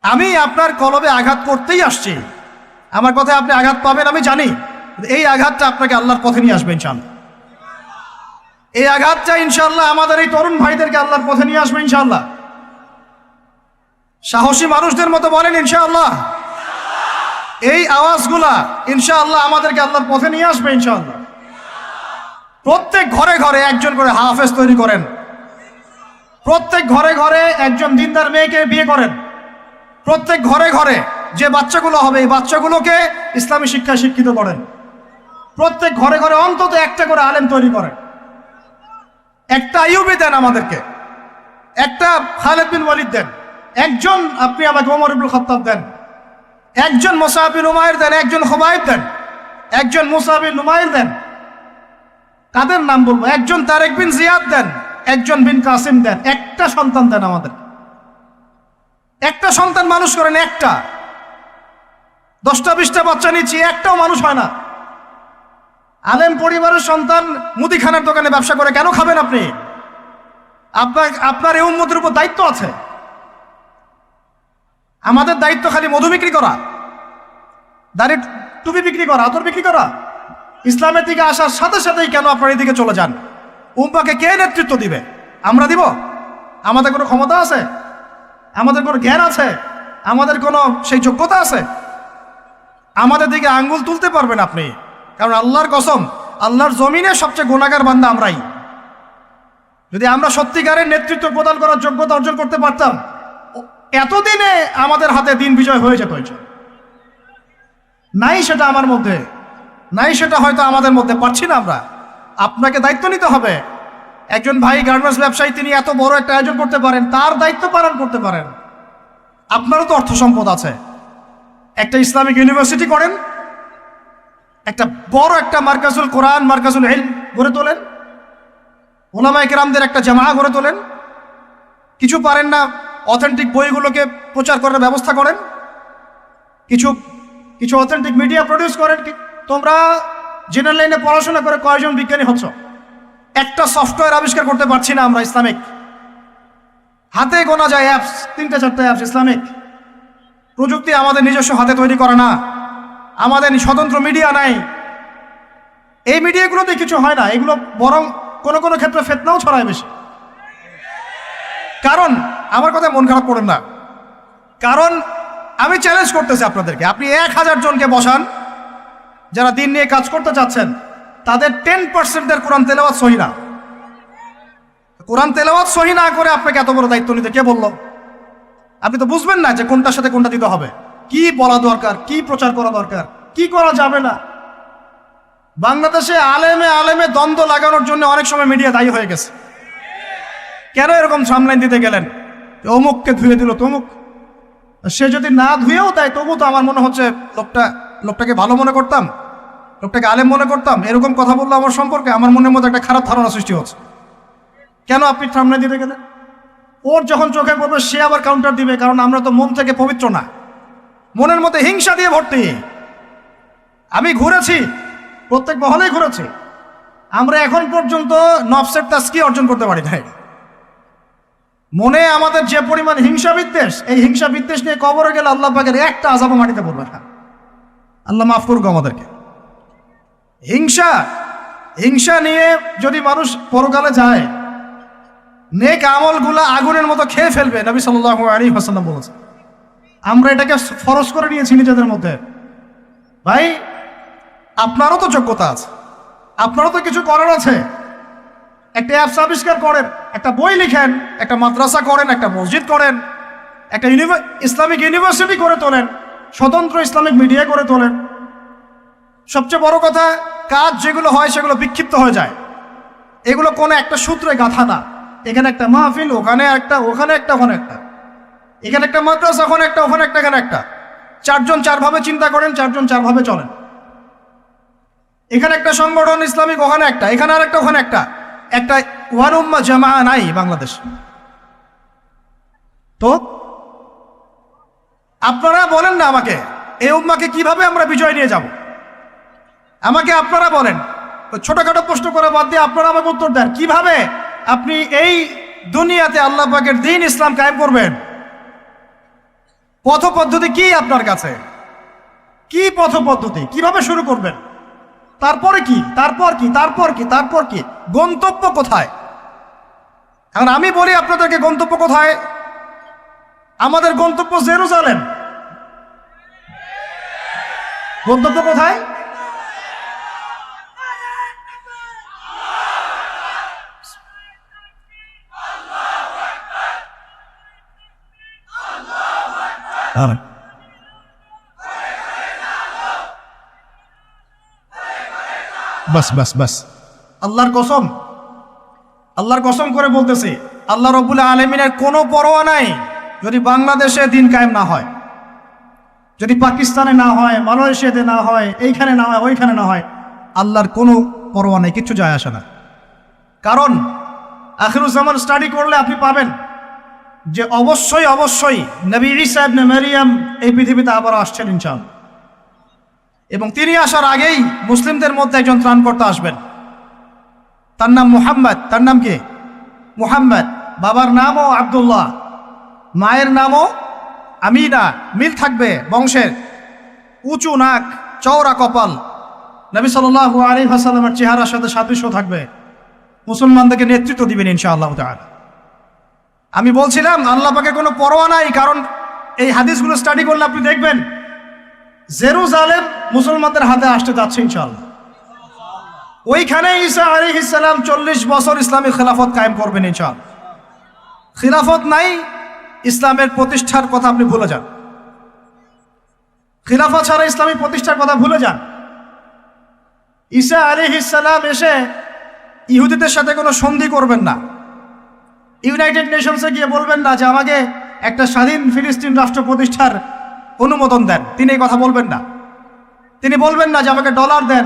আমি আপনার কলবে আঘাত করতেই আসছি। আমার কথায় আপনি আঘাত পাবেন আমি জানি, এই আঘাতটা আপনাকে আল্লাহর পথে নিয়ে আসবে ইনশাআল্লাহ। এই আঘাতটা ইনশাআল্লাহ আমাদের এই তরুণ ভাইদেরকে আল্লাহর পথে নিয়ে আসবে ইনশাআল্লাহ। সাহসী মানুষদের মতো বলেন ইনশাআল্লাহ। এই আওয়াজগুলা ইনশাআল্লাহ আমাদেরকে আল্লাহর পথে নিয়ে আসবে ইনশাআল্লাহ। প্রত্যেক ঘরে ঘরে একজন করে হাফেজ তৈরি করেন, প্রত্যেক ঘরে ঘরে একজন দিনদার মেয়েকে বিয়ে করেন, প্রত্যেক ঘরে ঘরে যে বাচ্চাগুলো হবে এই বাচ্চাগুলোকে ইসলামী শিক্ষায় শিক্ষিত করেন, প্রত্যেক ঘরে ঘরে অন্তত একটা করে আলেম তৈরি করেন। একটা আইয়ুবী দেন আমাদেরকে, একটা খালিদ বিন ওয়ালিদ দেন, একজন আপনি আমাকে ওমর ইবনুল খাত্তাব দেন, একজন মুসআব বিন উমাইর দেন, একজন খুবাইব দেন, একজন মুসআব বিন উমাইর দেন। কাদের নাম বলবো? একজন তারেক বিন জিয়াদ দেন, একজন বিন কাসিম দেন। একটা সন্তান দেন আমাদের, একটা সন্তান মানুষ করেন। একটা 10টা 20টা বাচ্চা নিচ্ছি, একটাও মানুষ হয় না। আলেম পরিবারের সন্তান মুদিখানার দোকানে ব্যবসা করে কেন খাবেন আপনি? আপনার এই উম্মতের উপর দায়িত্ব আছে। আমাদের দায়িত্ব খালি মধু বিক্রি করা, দাড়ি টুপি বিক্রি করা, আতর বিক্রি করা? ইসলামের দিকে আসার সাথে সাথেই কেন আপনার এদিকে চলে যান? উম্মাকে কে নেতৃত্ব দিবে? আমরা দিব? আমাদের কোনো ক্ষমতা আছে? আমাদের কোনো জ্ঞান আছে? আমাদের কোনো সেই যোগ্যতা আছে? আমাদের দিকে আঙ্গুল তুলতে পারবেন আপনি? কারণ আল্লাহর কসম, আল্লাহর জমিনে সবচেয়ে গুনাহগার বান্দা আমরাই। যদি আমরা সত্যিকারের নেতৃত্ব প্রদান করার যোগ্যতা অর্জন করতে পারতাম, এতদিনে আমাদের হাতে দিন বিজয় হয়ে যেত। নাই সেটা আমার মধ্যে, নাই সেটা হয়তো আমাদের মধ্যে, পারছি না আমরা। আপনাকে দায়িত্ব নিতে হবে। একজন ভাই গার্মেন্টস ব্যবসায়ী, তিনি এত বড় একটা আয়োজন করতে পারেন, তার দায়িত্ব পালন করতে পারেন। আপনারও তো অর্থ সম্পদ আছে, একটা ইসলামিক ইউনিভার্সিটি করেন, একটা বড় একটা মার্কাজুল কোরআন, মার্কাজুল ইলম গড়ে তোলেন, উলামায়ে কেরামদের একটা জামাআত গড়ে তোলেন। কিছু পারেন না, অথেন্টিক বইগুলোকে প্রচার করার ব্যবস্থা করেন, কিছু অথেন্টিক মিডিয়া প্রডিউস করেন। তোমরা জেনারেল লাইনে পড়াশোনা করে কয়জন বিজ্ঞানী হচ্ছ? একটা সফটওয়্যার আবিষ্কার করতে পারছি না আমরা ইসলামিক। হাতে গোনা যায় অ্যাপস, 3টে 4টে অ্যাপস ইসলামিক। প্রযুক্তি আমাদের নিজস্ব হাতে তৈরি করা না, আমাদের স্বতন্ত্র মিডিয়া নাই। এই মিডিয়াগুলোতে কিছু হয় না, এগুলো বরং কোনো কোনো ক্ষেত্রে ফিতনাও ছড়ায় বেশি। কারণ আমার কথা মন খারাপ করেন না, কারণ আমি চ্যালেঞ্জ করতেছি আপনাদেরকে, আপনি 1000 জনকে বসান যারা দিন নিয়ে কাজ করতে চাচ্ছেন, তাদের 10%-এর কোরআন তেলাওয়াত সহি না। কোরআন তেলাওয়াত সহি না করে আপনাকে এত বড় দায়িত্ব নিতে কে বলল? আপনি তো বুঝবেন না যে কোনটার সাথে কোনটা দিতে হবে, কি বলা দরকার, কি প্রচার করা দরকার, কি করা যাবে না। বাংলাদেশে আলেমে আলেমে দ্বন্দ্ব লাগানোর জন্য অনেক সময় মিডিয়া দায়ী হয়ে গেছে। কেন এরকম সামলাইন দিতে গেলেন? অমুককে ধুয়ে দিল তমুক। সে যদি না ধুয়েও দেয় তবু তো আমার মনে হচ্ছে লোকটাকে ভালো মনে করতাম, লোকটাকে আলেম মনে করতাম। এরকম কথা বললো আমার সম্পর্কে, আমার মনের মধ্যে একটা খারাপ ধারণা সৃষ্টি হচ্ছে। কেন আপনি সামনে দিতে গেলেন? ওর যখন চোখে পড়বে সে আবার কাউন্টার দিবে, কারণ আমরা তো মন থেকে পবিত্র না, মনের মধ্যে হিংসা দিয়ে ভর্তি। আমি ঘুরেছি, প্রত্যেক মহলেই ঘুরেছি, আমরা এখন পর্যন্ত নফসের তাজকিয়া অর্জন করতে পারি নাই। মনে আমাদের যে পরিমাণ হিংসা বিদ্বেষ, এই হিংসা বিদ্বেষ নিয়ে কবরে গেলে আল্লাহ পাকের একটা আযাবও মাটিতে পড়বে না। আল্লাহ মাফ করুক আমাদেরকে। হিংসা নিয়ে যদি মানুষ পরকালে যায়, নেক আমলগুলা আগুনের মতো খেয়ে ফেলবে। নবী সাল্লাল্লাহু আলাইহি ওয়াসাল্লাম বলেছেন। আমরা এটাকে ফরজ করে নিয়েছি নিজেদের মধ্যে। ভাই, আপনারও তো যোগ্যতা আছে, আপনারও তো কিছু করার আছে। একটা অ্যাপস আবিষ্কার করেন, একটা বই লিখেন, একটা মাদ্রাসা করেন, একটা মসজিদ করেন, একটা ইসলামিক ইউনিভার্সিটি করে তোলেন, স্বতন্ত্র ইসলামিক মিডিয়া করে তোলেন। সবচেয়ে বড় কথা, কাজ যেগুলো হয় সেগুলো বিক্ষিপ্ত হয়ে যায়। এগুলো কোনো একটা সূত্রে গাঁথা না। এখানে একটা মাহফিল, ওখানে একটা, ওখানে একটা, ওখানে একটা, এখানে একটা মাদ্রাসা, ওখানে একটা, ওখানে একটা, এখানে একটা। 4 জন 4 ভাবে চিন্তা করেন, 4 জন 4 ভাবে চলেন। এখানে একটা সংগঠন ইসলামিক, ওখানে একটা, এখানে আর একটা, ওখানে একটা। একটা ওয়ান উম্মাহ জামাআ নাই বাংলাদেশ। তো আপনারা বলেন না আমাকে, এই উম্মাহকে কিভাবে আমরা বিজয় নিয়ে যাব? আমাকে আপনারা বলেন, ছোটখাটো প্রশ্ন করা বাদ দিয়ে আপনারা আমাকে উত্তর দেন, কিভাবে আপনি এই দুনিয়াতে আল্লাহ পাকের দ্বীন ইসলাম কায়েম করবেন? পথ পদ্ধতি কি আপনার কাছে? কি পথ পদ্ধতি? কিভাবে শুরু করবেন? তারপরে কি? তারপর কি? তারপর কি? তারপর কি? গন্তব্য কোথায়? এখন আমি বলি আপনাদেরকে গন্তব্য কোথায়? আমাদের গন্তব্য জেরুজালেম। গন্তব্য কোথায়? বাস বাস বাস, আল্লাহর কসম, আল্লাহর কসম করে বলতেছি, আল্লাহ রাব্বুল আলামিনের কোনো পরোয়া নাই যদি বাংলাদেশে দিন কায়েম না হয়, যদি পাকিস্তানে না হয়, মালয়েশিয়াতে না হয়, এইখানে না হয়, ওইখানে না হয়, আল্লাহর কোনো পরোয়া নেই, কিচ্ছু যায় আসে না। কারণ আখিরুজ্জামান স্টাডি করলে আপনি পাবেন যে অবশ্যই অবশ্যই নবী ঈসা ইবনে মারইয়াম এই পৃথিবীতে আবার আসছেন ইনশাআল্লাহ, এবং তিনি আসার আগেই মুসলিমদের মধ্যে একজন ত্রাণকর্তা আসবেন। তার নাম মুহাম্মদ। তার নাম কি? মুহাম্মদ। বাবার নামও আব্দুল্লাহ, মায়ের নামও আমিনা। মিল থাকবে বংশের, উঁচু নাক, চওড়া কপাল, নবী সাল্লাল্লাহু আলাইহি ওয়াসাল্লামের চেহারার সাথে সাদৃশ্য থাকবে, মুসলমানদেরকে নেতৃত্ব দিবেন ইনশাআল্লাহ তাআলা। আমি বলছিলাম আল্লাহ পাকের কোনো পরোয়া নাই, কারণ এই হাদিসগুলো স্টাডি করলে আপনি দেখবেন জেরুজালেম মুসলমানদের হাতে আসতে যাচ্ছে ইনশাআল্লাহ। ওইখানে ঈসা আলাইহিস সালাম 40 বছর ইসলামী খেলাফত কায়েম করবেন ইনশাআল্লাহ। খিলাফত নাই, ইসলামের প্রতিষ্ঠার কথা আপনি ভুলে যান। খিলাফত ছাড়া ইসলামী প্রতিষ্ঠার কথা ভুলে যান। ঈসা আলাইহিস সালাম এসে ইহুদিদের সাথে কোনো সন্ধি করবেন না। ইউনাইটেড নেশনসে গিয়ে বলবেন না যে আমাকে একটা স্বাধীন ফিলিস্তিন রাষ্ট্র প্রতিষ্ঠার অনুমোদন দেন, তিনি এই কথা বলবেন না। তিনি বলবেন না যে আমাকে ডলার দেন,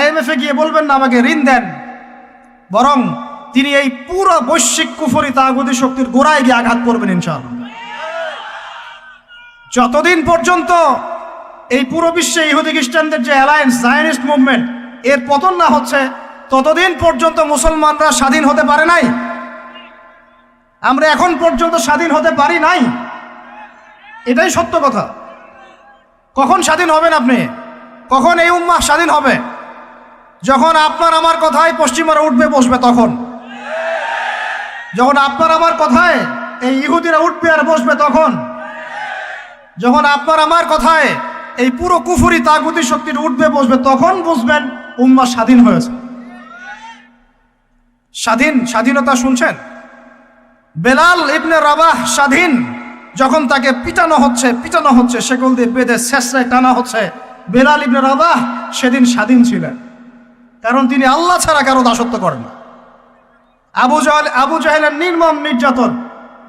IMF-এ গিয়ে বলবেন না আমাকে ঋণ দেন, বরং তিনি এই পুরো বৈশ্বিক কুফরি তাগুতি শক্তির গোড়ায় গিয়ে আঘাত করবেন ইনশাআল্লাহ। যতদিন পর্যন্ত এই পুরো বিশ্বে ইহুদি খ্রিস্টানদের যে অ্যালায়েন্স জায়নিস্ট মুভমেন্ট এর পতন না হচ্ছে, ততদিন পর্যন্ত মুসলমানরা স্বাধীন হতে পারে নাই। আমরা এখন পর্যন্ত স্বাধীন হতে পারি নাই, এটাই সত্য কথা। কখন স্বাধীন হবেন আপনি? কখন এই উম্মাহ স্বাধীন হবে? যখন আপনার আমার কথায় পশ্চিমারা উঠবে বসবে, তখন যখন আপনার আমার কথায় এই ইহুদিরা উঠবে আর বসবে, তখন যখন আপনার আমার কথায় এই পুরো কুফরি তাগুতি শক্তির উঠবে বসবে, তখন বুঝবেন উম্মাহ স্বাধীন হয়েছে। স্বাধীনতা শুনছেন? বেলাল ইবনে রাবাহ স্বাধীন, যখন তাকে পিটানো হচ্ছে, সেগুল দিয়ে বেঁধে শেষরায় টানা হচ্ছে, বেলাল ইবনে রাবাহ সেদিন স্বাধীন ছিলেন, কারণ তিনি আল্লাহ ছাড়া কারো দাসত্ব করেন না। আবু জাহেলের নির্মম নির্যাতন,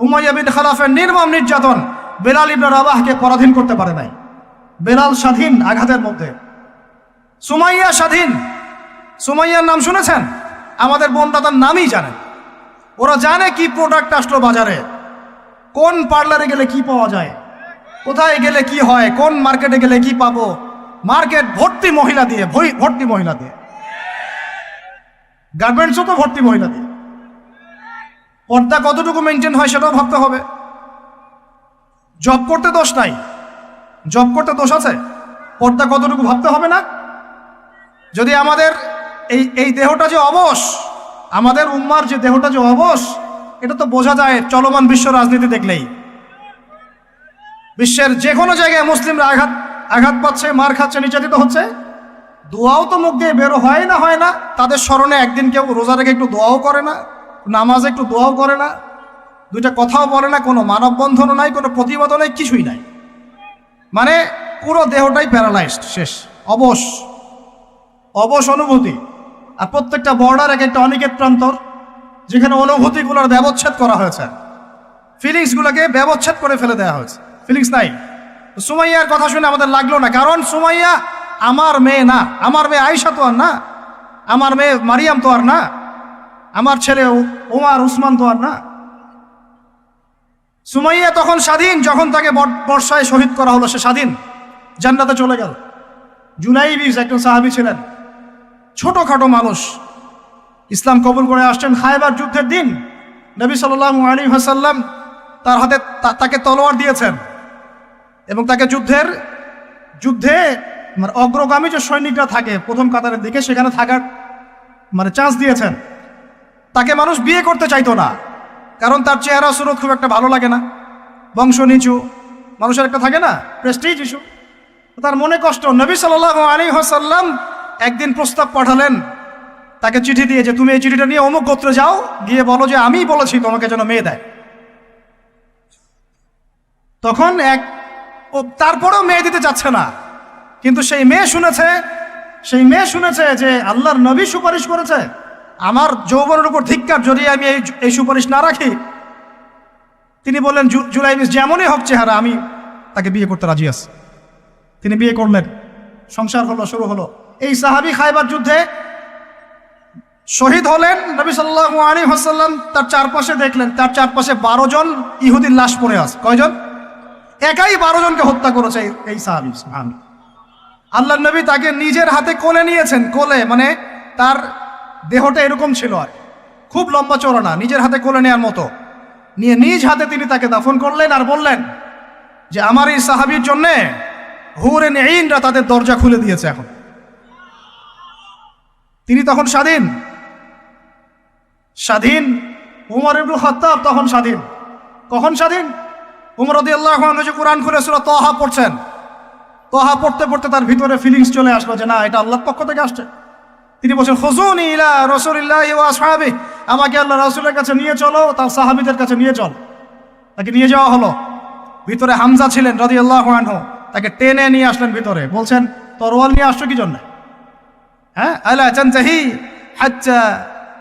উমাইয়া বিন খালাফের নির্মম নির্যাতন বেলাল ইবনে রাবাহকে পরাধীন করতে পারে নাই। বেলাল স্বাধীন আঘাতের মধ্যে। সুমাইয়া স্বাধীন। সুমাইয়ার নাম শুনেছেন? আমাদের বোনরা তার নামই জানে। ওরা জানে কি প্রোডাক্ট আসলো বাজারে, কোন পার্লারে গেলে কি পাওয়া যায়, কোথায় গেলে কি হয়, কোন মার্কেটে গেলে কি পাবো। মার্কেট ভর্তি মহিলা দিয়ে, ভর্তি মহিলা দিয়ে, গার্মেন্টসও তো ভর্তি মহিলা দিয়ে। পর্দা কতটুকু মেনটেন হয় সেটাও ভাবতে হবে। জব করতে দোষ নাই, জব করতে দোষ আছে, পর্দা কতটুকু ভাবতে হবে না? যদি আমাদের এই দেহটা যে অবশ, আমাদের উম্মার যে দেহটা যে অবশ, এটা তো বোঝা যায় চলমান বিশ্ব রাজনীতি দেখলেই। বিশ্বের যে কোনো জায়গায় মুসলিমরা আঘাত পাচ্ছে, মার খাচ্ছে, নির্যাতিত হচ্ছে, দোয়াও তো মুখ দিয়ে বেরো হয় না। তাদের স্মরণে একদিন কেউ রোজা রেখে একটু দোয়াও করে না, নামাজে একটু দোয়াও করে না, দুইটা কথাও বলে না, কোনো মানববন্ধনও নাই, কোনো প্রতিবাদও নাই, কিছুই নাই। মানে পুরো দেহটাই প্যারালাইজড, শেষ, অবশ অনুভূতি। আর প্রত্যেকটা বর্ডার এক একটা অনিকেত প্রান্তর, যেখানে অনুভূতিগুলোর ব্যবচ্ছেদ করা হয়েছে, ফিলিংসগুলোকে ব্যবচ্ছেদ করে ফেলে দেওয়া হয়েছে, ফিলিংস নাই। সুমাইয়ার কথা শুনে আমাদের লাগলো না, কারণ সুমাইয়া আমার মেয়ে না, আমার মেয়ে আয়েশা তো আর না, আমার মেয়ে মারিয়াম তো আর না, আমার ছেলে ওমর উসমান তো আর না। সুমাইয়া তখন স্বাধীন, যখন তাকে বর্ষায় শহীদ করা হলো, সে স্বাধীন, জান্নাতে চলে গেল। জুলাইবিস একজন সাহাবী ছিলেন, ছোটখাটো মানুষ, ইসলাম কবুল করে আসছেন। খায়বার যুদ্ধের দিন নবী সাল্লাল্লাহু আলাইহি ওয়াসাল্লাম তার হাতে তাকে তলোয়ার দিয়েছেন, এবং তাকে যুদ্ধে মানে অগ্রগামী যে সৈনিকরা থাকে প্রথম কাতারের দিকে সেখানে থাকার মানে চান্স দিয়েছেন। তাকে মানুষ বিয়ে করতে চাইতো না, কারণ তার চেহারা সুরত খুব একটা ভালো লাগে না, বংশ নিচু, মানুষের একটা থাকে না প্রেস্টিজ ইস্যু। তার মনে কষ্ট। নবী সাল্লাল্লাহু আলাইহি ওয়াসাল্লাম একদিন প্রস্তাব পাঠালেন তাকে চিঠি দিয়ে, যে তুমি এই চিঠিটা নিয়ে অমুক গোত্রে যাও, গিয়ে বলো যে আমিই বলেছি তোমাকে যেন মেয়ে দেয়। তখন তারপরেও মেয়ে দিতে চাচ্ছে না, কিন্তু সেই মেয়ে শুনেছে যে আল্লাহর নবী সুপারিশ করেছে, আমার যৌবনের উপর ধিক্কার যদি আমি এই সুপারিশ না রাখি। তিনি বললেন জুলাইবিস যেমনই হোক চেহারা, আমি তাকে বিয়ে করতে রাজি আছি। তিনি বিয়ে করলেন, সংসার হলো, শুরু হলো। এই সাহাবী খায়বার যুদ্ধে শহীদ হলেন। নবী সাল্লাল্লাহু আলাইহি ওয়াসাল্লাম তার চারপাশে দেখলেন, তার চারপাশে 12 জন ইহুদির লাশ পড়ে আছে। কয়জন? একাই 12 জনকে হত্যা করেছে এই সাহাবী। সুবহানাল্লাহ। আল্লাহর নবী তাকে নিজের হাতে কোলে নিয়েছেন। কোলে মানে তার দেহটা এরকম ছিল, আর খুব লম্বা চওড়া না, নিজের হাতে কোলে নেওয়ার মতো নিয়ে নিজ হাতে তিনি তাকে দাফন করলেন। আর বললেন যে আমার এই সাহাবীর জন্যে হুরেন ঈনরা তাদের দরজা খুলে দিয়েছে। এখন তিনি তখন স্বাধীন। উমর ইবনে খাত্তাব তখন স্বাধীন। কখন স্বাধীন? উমর রাদিয়াল্লাহু আনহু যে কোরআন খুলে সূরা তাহা পড়ছেন, তাহা পড়তে পড়তে তার ভিতরে ফিলিংস চলে আসলো যে না, এটা আল্লাহর পক্ষ থেকে আসছে। তিনি বলছেন খুযুনি ইলা রাসূলিল্লাহি ওয়া আসহাবিহি, আমাকে আল্লাহ রাসূলের কাছে নিয়ে চলো, তার সাহাবীদের কাছে নিয়ে চল। তাকে নিয়ে যাওয়া হলো। ভিতরে হামজা ছিলেন রাদিয়াল্লাহু আনহু, তাকে টেনে নিয়ে আসলেন ভিতরে। বলছেন তরোয়াল নিয়ে আসছো কি জন্য? হ্যাঁ, আলা তানতাহি হাত্তা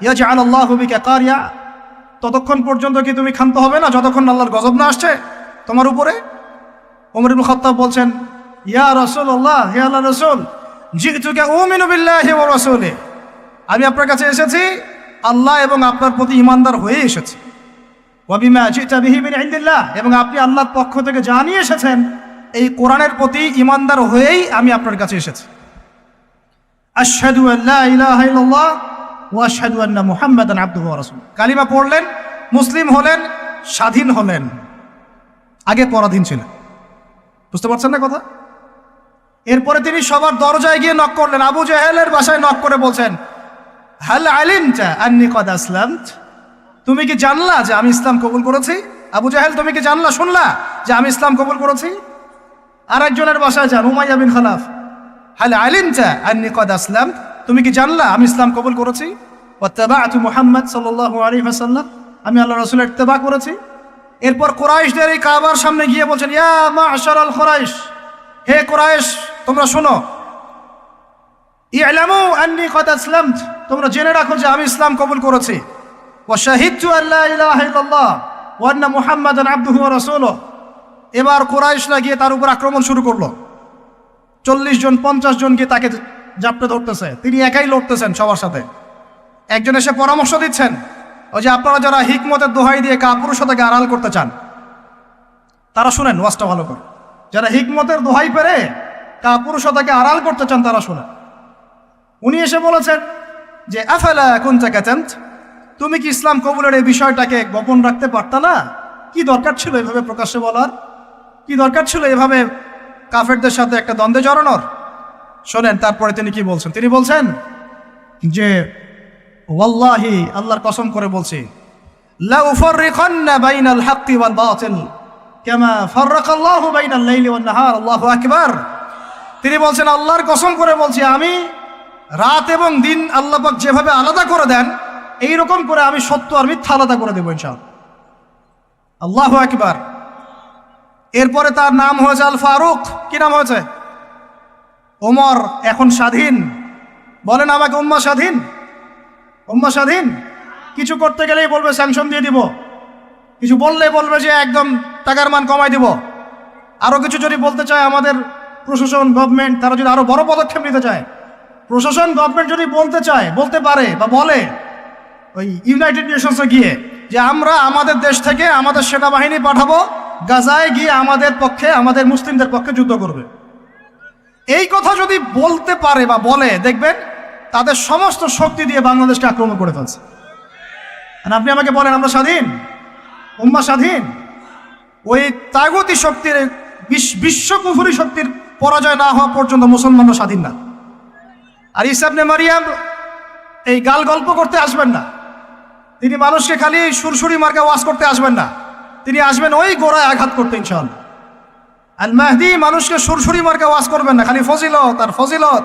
ইয়াজআল আল্লাহু বিকা কারিয়া, ততক্ষণ পর্যন্ত কি তুমি ক্ষান্ত হবে না যতক্ষণ আল্লাহর গজব না আসছে তোমার উপরে? ওমর ইবনে খাত্তাব বলছেন ইয়া রাসূলুল্লাহ, হে আল্লাহর রাসূল, জিতুকা উমিনু বিল্লাহি ওয়া রাসূলিহি, আমি আপনার কাছে এসেছি আল্লাহ এবং আপনার প্রতি ঈমানদার হয়ে এসেছি। ওয়া বিমা জিতা বিহি মিন ইনদিল্লাহ, এবং আপনি আল্লাহর পক্ষ থেকে জানিয়ে এসেছেন এই কোরআনের প্রতি ঈমানদার হয়েই আমি আপনার কাছে এসেছি। আশহাদু আল্লা ইলাহা ইল্লাল্লাহ ওয়া আশহাদু আন্না মুহাম্মাদান আবদুহু ওয়া রাসূলুহু, কালিমা পড়লেন, মুসলিম হলেন, স্বাধীন হলেন। আগে পরাধীন ছিলেন। বুঝতে পারছেন না কথা? এরপরে তিনি সবার দরজায় গিয়ে নক করলেন। আবু জাহেলের বাসায় নক করে বলছেন হাল আলিমতা আন্নী কদ আসলামত, তুমি কি জানলা যে আমি ইসলাম কবুল করেছি? আবু জাহেল, তুমি কি জানলা, শুনলা যে আমি ইসলাম কবুল করেছি? আরেকজনের বাসায় যান, উমাইয়া বিন খালাফ, হাল আলিমতা আন্নী কদ আসলামত, তুমি কি জানলা আমি ইসলাম কবুল করেছি? ওয়াত্তাবা'তু মুহাম্মদ সাল্লাল্লাহু আলাইহি ওয়াসাল্লাম, আমি আল্লাহর রাসূলের ইত্তেবা করেছি। এরপর কুরাইশদের এই কাবার সামনে গিয়ে বলছেন ইয়া মা'শারাল কুরাইশ, হে কুরাইশ তোমরা শোনো, ই'লামু আন্নী কদ আসলামত, তোমরা জেনে রাখো যে আমি ইসলাম কবুল করেছি। ওয়া শাহিদতু আল্লা ইলাহা ইল্লাল্লাহ ওয়া আন্না মুহাম্মাদান আবদুহু ওয়া রাসূলুহু। এবার কুরাইশরা গিয়ে তার উপর আক্রমণ শুরু করলো। 40 জন 50 জন গিয়ে তাকে জাপটে ধরতেছে, তিনি একাই লড়তেছেন সবার সাথে। একজন এসে পরামর্শ দিচ্ছেন, ওই যে আপনারা যারা হিকমতের দোহাই দিয়ে কাপুরুষতাকে আড়াল করতে চান তারা শুনেন ওয়াজটা ভালো করে। যারা হিকমতের দোহাই পেরে কাপুরুষতাকে আড়াল করতে চান তারা শুনেন। উনি এসে বলেছেন যে আফালা কুনতা কাতান্ত, তুমি কি ইসলাম কবুলের এই বিষয়টাকে গোপন রাখতে পারতা না? কি দরকার ছিল এভাবে প্রকাশ্যে বলার? কি দরকার ছিল এভাবে কাফেরদের সাথে একটা দ্বন্দ্বে জড়ানোর? শোনেন তারপরে তিনি কি বলছেন। তিনি বলছেন যে ওয়াল্লাহি, আল্লাহর কসম করে বলছি, লা উফাররিকান্না বাইনাল হাক্কি ওয়াল বাতিল কামা ফাররাকাল্লাহু বাইনাল লাইলি ওয়ান নাহার, আল্লাহু আকবার। তিনি বলছেন আল্লাহর কসম করে বলছি, আমি রাত এবং দিন আল্লাহ পাক যেভাবে আলাদা করে দেন এই রকম করে আমি সত্য আর মিথ্যা আলাদা করে দেব ইনশাআল্লাহ। আল্লাহু আকবার। এরপরে তার নাম হয়েছে আল ফারুক। কি নাম হয়েছে? ওমর এখন স্বাধীন। বলেন আমাকে, উম্মাহ স্বাধীন? উম্মাহ স্বাধীন? কিছু করতে গেলেই বলবে স্যাংশন দিয়ে দিব, কিছু বললে বলবে যে একদম টাকার মান কমাই দিব। আরো কিছু যদি বলতে চায় আমাদের প্রশাসন গভর্নমেন্ট, তারা যদি আরো বড় পদক্ষেপ নিতে চায়, প্রশাসন গভর্নমেন্ট যদি বলতে চায়, বলতে পারে বা বলে ওই ইউনাইটেড নেশনসে গিয়ে যে আমরা আমাদের দেশ থেকে আমাদের সেনাবাহিনী পাঠাবো, গাজায় গিয়ে আমাদের পক্ষে, আমাদের মুসলিমদের পক্ষে যুদ্ধ করবে, এই কথা যদি বলতে পারে বা বলে, দেখবেন তাদের সমস্ত শক্তি দিয়ে বাংলাদেশকে আক্রমণ করে ফেলছে। আর আপনি আমাকে বলেন আমরা স্বাধীন? উম্মাহ স্বাধীন? ওই তাগুতি শক্তির বিশ্ব কুফরি শক্তির পরাজয় না হওয়া পর্যন্ত মুসলমানরা স্বাধীন না। আর ঈসা ইবনে মারিয়াম এই গাল গল্প করতে আসবেন না, তিনি মানুষকে খালি সুরসুরি মার্কা ওয়াজ করতে আসবেন না, তিনি আসবেন ওই গোড়ায় আঘাত করতে ইনশাআল্লাহ। আল মাহদি মানুষকে সুরসুরি মার্কা ওয়াজ করবেন না, খালি ফজিলত আর ফজিলত,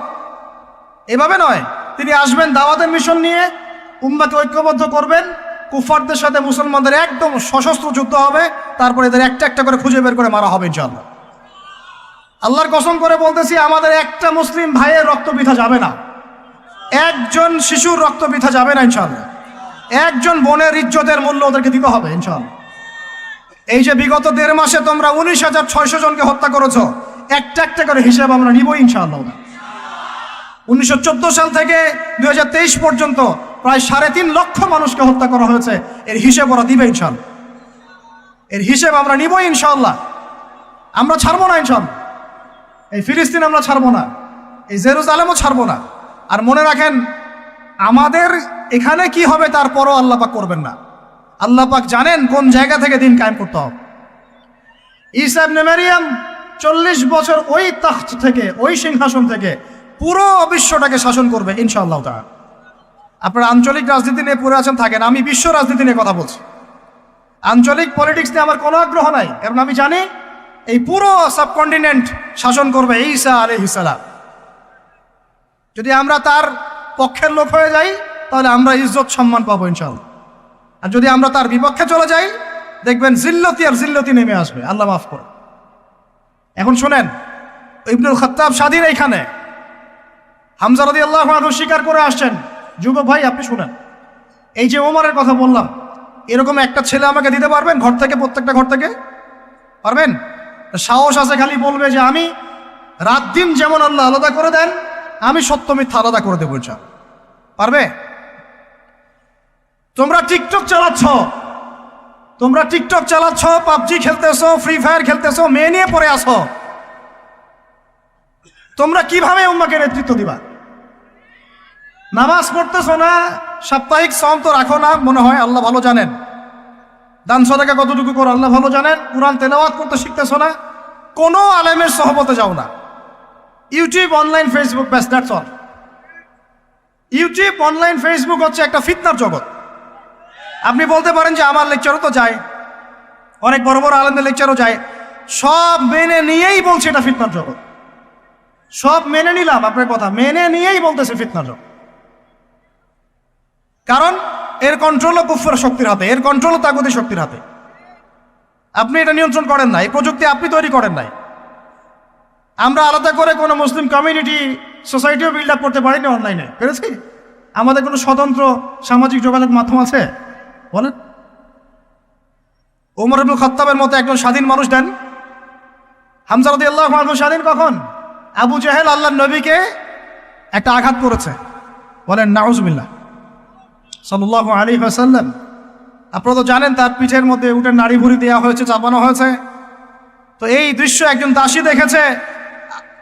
এভাবে নয়। তিনি আসবেন দাওয়াতের মিশন নিয়ে, উম্মাকে ঐক্যবদ্ধ করবেন, কুফারদের সাথে মুসলমানদের একদম সশস্ত্র যুদ্ধ হবে, তারপরে এদের একটা একটা করে খুঁজে বের করে মারা হবে ইনশাআল্লাহ। আল্লাহর কসম করে বলতেছি, আমাদের একটা মুসলিম ভাইয়ের রক্ত বৃথা যাবে না, একজন শিশুর রক্ত বৃথা যাবে না ইনশাআল্লাহ। একজন বোনের ইজ্জতের মূল্য ওদেরকে দিতে হবে ইনশাআল্লাহ। এই যে বিগত 1.5 মাসে তোমরা 19,600 জনকে হত্যা করেছো, একটা একটা করে হিসাব আমরা নিব ইনশাআল্লাহ। 1914 সাল থেকে 2023 পর্যন্ত প্রায় 3.5 লক্ষ মানুষকে হত্যা করা হয়েছে, এর হিসেব ওরা দিবে ইনশাআল্লাহ। এর হিসেব আমরা নিব ইনশাআল্লাহ। আমরা ছাড়বো না ইনশাআল্লাহ। এই ফিলিস্তিন আমরা ছাড়বো না, এই জেরুজালেমও ছাড়বো না। আর মনে রাখেন, আমাদের এখানে কি হবে তারপরও আল্লাহ পাক করবেন না। আল্লাহ পাক জানেন কোন জায়গা থেকে দিন কায়েম করতে হবে। ঈসা ইবনে মারিয়াম 40 বছর ওই তাখত থেকে, ওই সিংহাসন থেকে পুরো বিশ্বটাকে শাসন করবে ইনশাআল্লাহ তাআলা। আপনারা আঞ্চলিক রাজনীতি নিয়ে পড়ে আছেন, থাকেন, আমি বিশ্ব রাজনীতি নিয়ে কথা বলছি। আঞ্চলিক পলিটিক্স নিয়ে আমার কোনো আগ্রহ নাই, কারণ আমি জানি এই পুরো সাবকন্টিনেন্ট শাসন করবে ঈসা আলাইহিস সালাম। যদি আমরা তার পক্ষের লোক হয়ে যাই, তাহলে আমরা ইজ্জত সম্মান পাবো ইনশাআল্লাহ। আর যদি আমরা তার বিপক্ষে চলে যাই, দেখবেন জিল্লতি আর জিল্লতি নেমে আসবে, আল্লাহ মাফ করে। এখন শোনেন, ইবনুল খাত্তাব স্বাধীন এইখানে, হামজা রাদিয়াল্লাহু আনহু স্বীকার করে আসছেন। যুবক ভাই আপনি শুনেন, এই যে ওমরের কথা বললাম, এরকম একটা ছেলে আমাকে দিতে পারবেন ঘর থেকে, প্রত্যেকটা ঘর থেকে পারবেন? সাহস আছে খালি বলবে যে আমি রাত দিন যেমন আল্লাহ আলাদা করে দেন, আমি সত্য মিথ্যা আলাদা করে দেবো ইনশাআল্লাহ। পারবে? তোমরা টিকটক চালাচ্ছ, পাবজি খেলতেছো, ফ্রি ফায়ার খেলতেছো, মেয়ে নিয়ে পড়ে আসো, তোমরা কিভাবে উম্মাকে নেতৃত্ব দিবা? নামাজ পড়তেছো না, সাপ্তাহিক সম তো রাখো না মনে হয়, আল্লাহ ভালো জানেন। দান সদকা কতটুকু করো আল্লাহ ভালো জানেন। কুরআন তেলাওয়াত করতে শিখতেছো না, কোনো আলেমের সহবতে যাও না। ইউটিউব, অনলাইন, ফেসবুক, ব্যাস, that's all. YouTube, online, Facebook হচ্ছে একটা ফিতনার জগৎ। আপনি বলতে পারেন যে আমার লেকচারও তো যায়, অনেক বড় বড় আলেমদের লেকচারও যায়, সব মেনে নিয়েই বলছে এটা ফিতনার জগৎ। সব মেনে নিলাম, আপনার কথা মেনে নিয়েই বলতেছে ফিতনার জগৎ। কারণ এর কন্ট্রোলও কুফর শক্তির হাতে, এর কন্ট্রোলও তাগুতি শক্তির হাতে। আপনি এটা নিয়ন্ত্রণ করেন না, এই প্রযুক্তি আপনি তৈরি করেন নাই। আমরা আলাদা করে কোনো মুসলিম কমিউনিটি, সোসাইটিও বিল্ড আপ করতে পারিনি অনলাইনে, পেরেছি? আমাদের কোনো স্বতন্ত্র সামাজিক যোগাযোগ মাধ্যম আছে বলেন? ওমর ইবনুল খাত্তাবের মতো একজন স্বাধীন মানুষ দেন। হামজা রাদিয়াল্লাহু আনহু স্বাধীন কখন? আবু জাহেল আল্লাহর নবীকে একটা আঘাত করেছে, বলেন নাউজুবিল্লাহ, সাল্লাল্লাহু আলাইহি ওয়াসাল্লাম। আপনারা তো জানেন তার পিঠের মধ্যে উটের নাড়ি ভুড়ি দেওয়া হয়েছে, চাপানো হয়েছে। তো এই দৃশ্য একজন দাসী দেখেছে,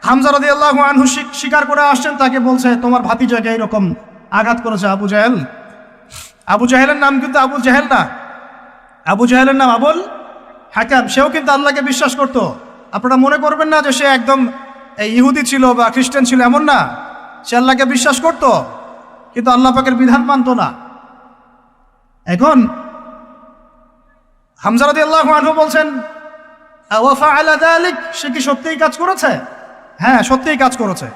হামজা রাদিয়াল্লাহু আনহু স্বীকার করে আসছেন, তাকে বলছে তোমার ভাতিজাকে এরকম আঘাত করেছে আবু জাহেল। আবু জাহেলের নাম কিন্তু আবু জাহেল না, আবু জাহেলের নাম আবুল হাকাম। সেও কিন্তু আল্লাহকে বিশ্বাস করতো। আপনারা মনে করবেন না যে সে একদম ইহুদি ছিল বা খ্রিস্টান ছিল, এমন না। সে আল্লাহকে বিশ্বাস করতো, কিন্তু আল্লাহ পাকের বিধান মানত না। এখন হামজা রাদিয়াল্লাহু আনহু বলছেন ওয়া ফাআলা যালিক, সে কি সত্যিই কাজ করেছে? হ্যাঁ, সত্যিই কাজ করেছে।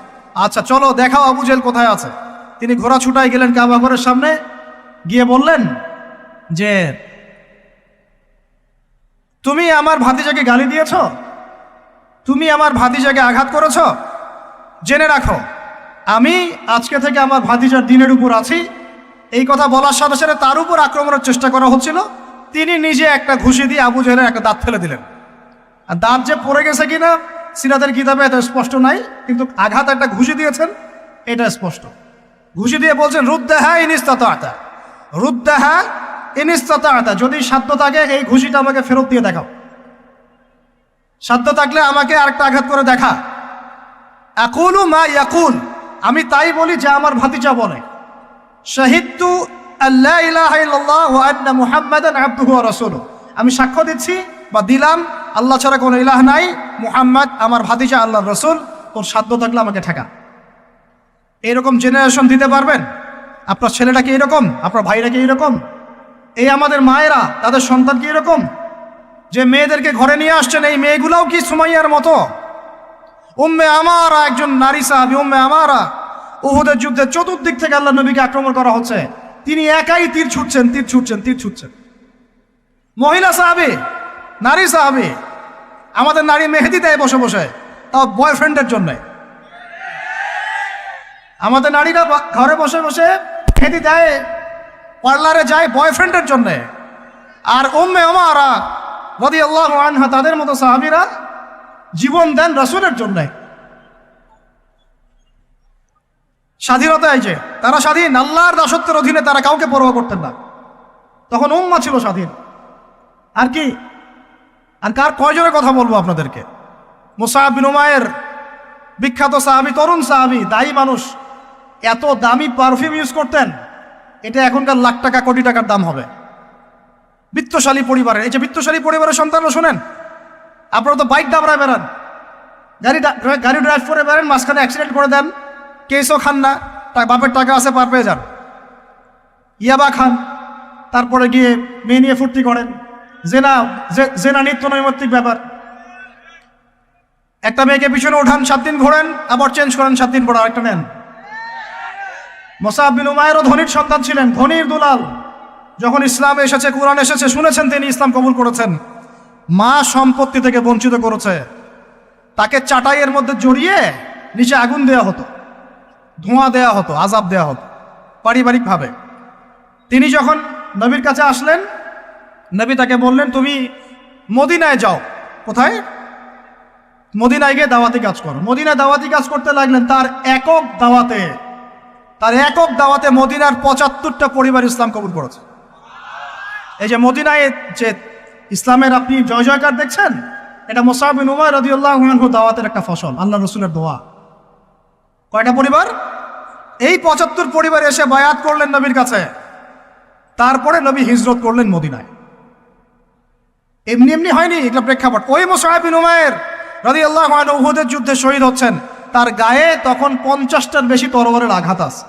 আচ্ছা চলো দেখাও আবু জাহেল কোথায় আছে। তিনি ঘোড়া ছুটাই গেলেন কাবা ঘরের সামনে, গিয়ে বললেন যে তুমি আমার ভাতিজাকে গালি দিয়েছ, তুমি আমার ভাতিজাকে আঘাত করেছ, জেনে রাখো আমি আজকে থেকে আমার ভাতিজার দিনের উপর আছি। এই কথা বলার সাথে সাথে তার উপর আক্রমণের চেষ্টা করা হচ্ছিল। তিনি নিজে একটা ঘুষি দিয়ে আবু জাহেলের একটা দাঁত ফেলে দিলেন। আর দাঁত যে পড়ে গেছে কিনা সিরাতের কিতাবে এটা স্পষ্ট নাই, কিন্তু আঘাত একটা ঘুষি দিয়েছেন এটা স্পষ্ট। ঘুষি দিয়ে বলছেন রুদ্দাহা ইন ইসতাতা, রুদ্দাহা ইন ইসতাতা, যদি সাধ্য থাকে এই ঘুষিটা আমাকে ফেরত দিয়ে দেখাও, সাধ্য থাকলে আমাকে আরেকটা আঘাত করে দেখা। আকুলু মা ইয়াকুল, আমি তাই বলি যে আমার ভাতিজা বলে। শাহিদতু আল্লা ইলাহা ইল্লাল্লাহ ওয়া আন্না মুহাম্মাদান আবদুহু ওয়া রাসূলুহু, আমি সাক্ষ্য দিচ্ছি বা দিলাম আল্লাহ ছাড়া কোনো ইলাহ নাই, মুহাম্মদ আমার ভাতিজা আল্লাহর রসুল, তোর সাধ্য থাকলে আমাকে ঠেকা। এইরকম জেনারেশন দিতে পারবেন? আপনার ছেলেটা কি এরকম? আপনার ভাইরা কি এরকম? এই আমাদের মায়েরা তাদের সন্তান কি এরকম, যে মেয়েদেরকে ঘরে নিয়ে আসছেন? এই মেয়েগুলাও কি সুমাইয়ার মতো? উম্মে আমারা একজন নারী সাহাবী, উম্মে আমারা, উহুদের যুদ্ধে চতুর্দিক থেকে আল্লাহ নবীকে আক্রমণ করা হচ্ছে, তিনি একাই তীর ছুটছেন। মহিলা সাহাবী, নারী সাহাবী। আমাদের নারী মেহেদি দেয় বসে বসে, তাও বয়ফ্রেন্ডের জন্যে। আমাদের নারীরা ঘরে বসে বসে মেহেদি দেয়, পার্লারে যায় বয়ফ্রেন্ডের জন্যে। আর উম্মে আমারা রাদিয়াল্লাহু আনহা, তাদের মতো সাহাবীরা জীবন দেন রাসূলের জন্যে। স্বাধীনতা এই যে, তারা স্বাধীন, আল্লাহর দাসত্বের অধীনে তারা কাউকে পরোয়া করতেন না। তখন উম্মাহ ছিল স্বাধীন। আর কি, আর কার কয়জনের কথা বলবো আপনাদেরকে? মুসআব বিন উমাইর, বিখ্যাত সাহাবী, তরুণ সাহাবী, দায়ী মানুষ, এত দামি পারফিউম ইউজ করতেন, এটা এখনকার লাখ টাকা কোটি টাকার দাম হবে। বিত্তশালী পরিবারের, এই যে বিত্তশালী পরিবারের সন্তানরা শোনেন, আপনারা তো বাইক দাবড়ায় বেড়ান, গাড়ি ড্রাইভ করে বেড়ান, মাঝখানে অ্যাক্সিডেন্ট করে দেন, কেসও খান না, বাপের টাকা আছে পার পেয়ে যান, ইয়াবা খান, তারপরে গিয়ে মেয়ে নিয়ে ফুর্তি করেন, জেনা নিত্য নৈমিত্তিক ব্যাপার। একটা মেয়েকে পিছনে ওঠান, 7 দিন ঘোরেন, আবার চেঞ্জ করেন, 7 দিন পর আরেকটা নেন। মুসআব বিন উমাইরও ধনীর সন্তান ছিলেন, ধনীর দুলাল। যখন ইসলাম এসেছে, কুরআন এসেছে, শুনেছেন তিনি, ইসলাম কবুল করেছেন। মা সম্পত্তি থেকে বঞ্চিত করেছে, তাকে চাটাইয়ের মধ্যে জড়িয়ে নিচে আগুন দেওয়া হতো, ধোঁয়া দেওয়া হতো, আযাব দেওয়া হতো পারিবারিকভাবে। তিনি যখন নবীর কাছে আসলেন, নবী তাকে বললেন, তুমি মদিনায় যাও। কোথায়? মদিনায় গিয়ে দাওয়াতি কাজ করো। মদিনায় দাওয়াতি কাজ করতে লাগলেন। তার একক দাওয়াতে মদিনার 75টা পরিবার ইসলাম কবুল করেছে। এই যে মদিনায় যে ইসলামের আপনি জয় জয়কার দেখছেন, এটা মুসআব বিন উমাইর রাদিয়াল্লাহু আনহু দাওয়াতের একটা ফসল, আল্লাহ রসুলের দোয়া। কয়টা পরিবার? এই 75 পরিবার এসে বায়াত করলেন নবীর কাছে। তারপরে নবী হিজরত করলেন মদিনায়। এমনি এমনি হয়নি, এটা প্রেক্ষাপট। ওই মুসআব বিন উমাইর রাদিয়াল্লাহু আনহু উহুদের যুদ্ধে শহীদ হচ্ছেন, তার গায়ে তখন 50টার বেশি তরবারের আঘাত আছে।